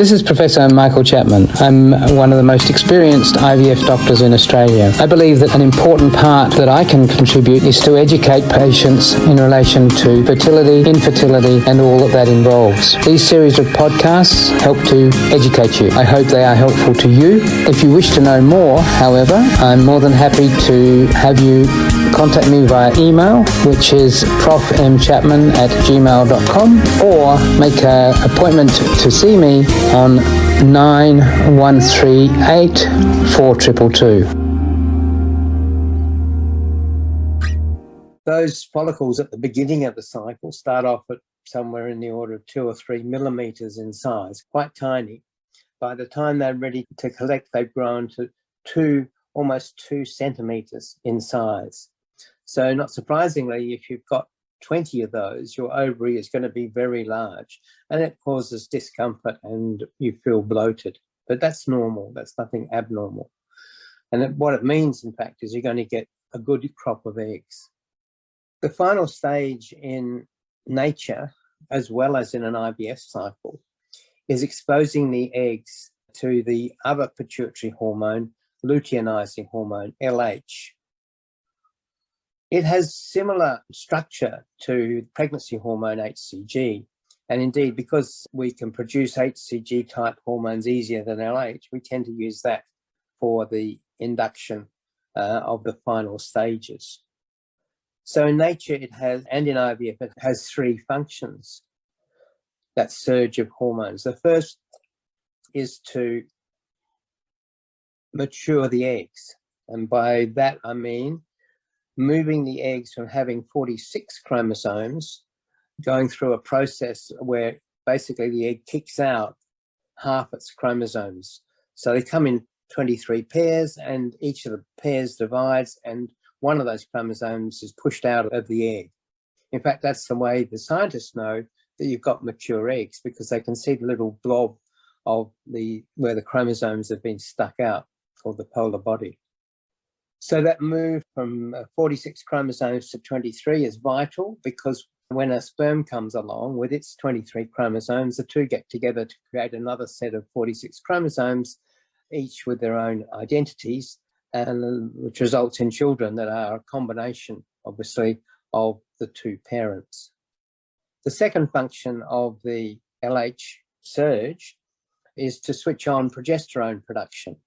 This is Professor Michael Chapman. I'm one of the most experienced IVF doctors in Australia. I believe that an important part that I can contribute is to educate patients in relation to fertility, infertility, and all that involves. These series of podcasts help to educate you. I hope they are helpful to you. If you wish to know more, however, I'm more than happy to have you contact me via email, which is profmchapman@gmail.com, or make an appointment to see me on 9138 4222. Those follicles at the beginning of the cycle start off at somewhere in the order of 2 or 3 millimeters in size, quite tiny. By the time they're ready to collect, they've grown to almost 2 centimeters in size. So not surprisingly, if you've got 20 of those, your ovary is going to be very large, and it causes discomfort and you feel bloated. But that's normal. That's nothing abnormal. And what it means, in fact, is you're going to get a good crop of eggs. The final stage in nature, as well as in an IVF cycle, is exposing the eggs to the other pituitary hormone, luteinizing hormone, LH. It has similar structure to pregnancy hormone HCG. And indeed, because we can produce HCG type hormones easier than LH, we tend to use that for the induction of the final stages. So in nature, it has, and in IVF, it has 3 functions, that surge of hormones. The first is to mature the eggs. And by that, I mean moving the eggs from having 46 chromosomes, going through a process where basically the egg kicks out half its chromosomes. So they come in 23 pairs, and each of the pairs divides, and one of those chromosomes is pushed out of the egg. In fact, that's the way the scientists know that you've got mature eggs, because they can see the little blob of where the chromosomes have been stuck out, called the polar body. So that move from 46 chromosomes to 23 is vital, because when a sperm comes along with its 23 chromosomes, the two get together to create another set of 46 chromosomes, each with their own identities, and which results in children that are a combination, obviously, of the two parents. The second function of the LH surge is to switch on progesterone production.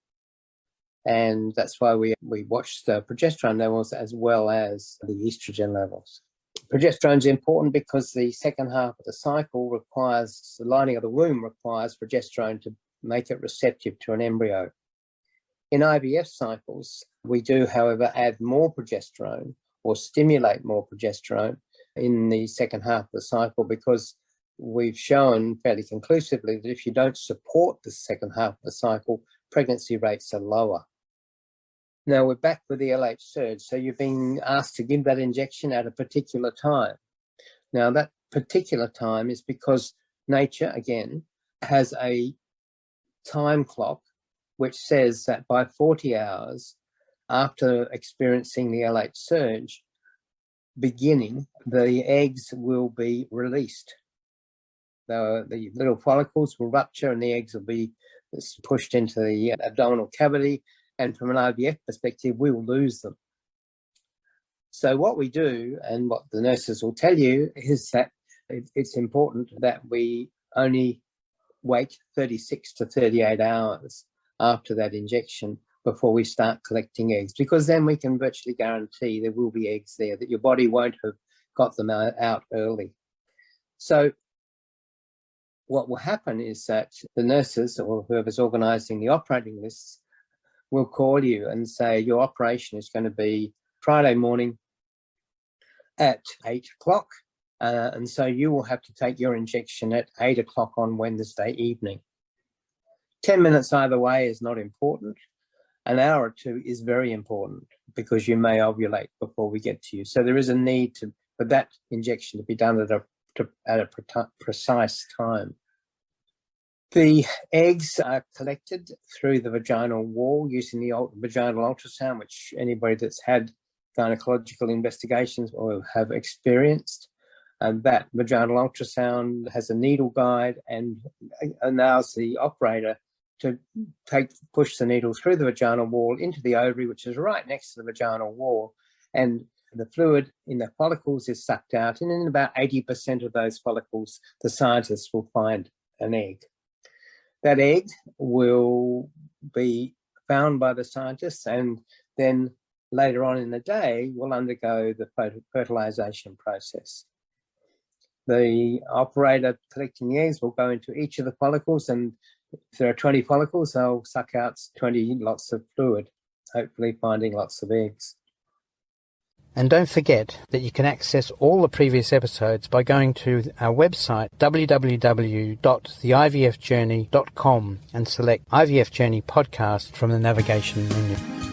And that's why we watch the progesterone levels as well as the estrogen levels. Progesterone is important because the second half of the cycle requires, the lining of the womb requires progesterone to make it receptive to an embryo. In IVF cycles, we do, however, add more progesterone or stimulate more progesterone in the second half of the cycle, because we've shown fairly conclusively that if you don't support the second half of the cycle, pregnancy rates are lower. Now we're back with the LH surge. So you've been asked to give that injection at a particular time. Now that particular time is because nature, again, has a time clock which says that by 40 hours after experiencing the LH surge, the eggs will be released. The little follicles will rupture and the eggs will be pushed into the abdominal cavity. And from an IVF perspective, we will lose them. So what we do, and what the nurses will tell you, is that it's important that we only wait 36 to 38 hours after that injection before we start collecting eggs, because then we can virtually guarantee there will be eggs there, that your body won't have got them out early. So what will happen is that the nurses or whoever's organising the operating lists will call you and say your operation is going to be Friday morning at 8 o'clock. And so you will have to take your injection at 8 o'clock on Wednesday evening. 10 minutes either way is not important. An hour or two is very important, because you may ovulate before we get to you. So there is a need for that injection to be done at a precise time. The eggs are collected through the vaginal wall using the vaginal ultrasound, which anybody that's had gynecological investigations will have experienced. And that vaginal ultrasound has a needle guide and allows the operator to push the needle through the vaginal wall into the ovary, which is right next to the vaginal wall. And the fluid in the follicles is sucked out. And in about 80% of those follicles, the scientists will find an egg. That egg will be found by the scientists and then later on in the day will undergo the fertilization process. The operator collecting the eggs will go into each of the follicles, and if there are 20 follicles, they'll suck out 20 lots of fluid, hopefully finding lots of eggs. And don't forget that you can access all the previous episodes by going to our website www.theivfjourney.com and select IVF Journey podcast from the navigation menu.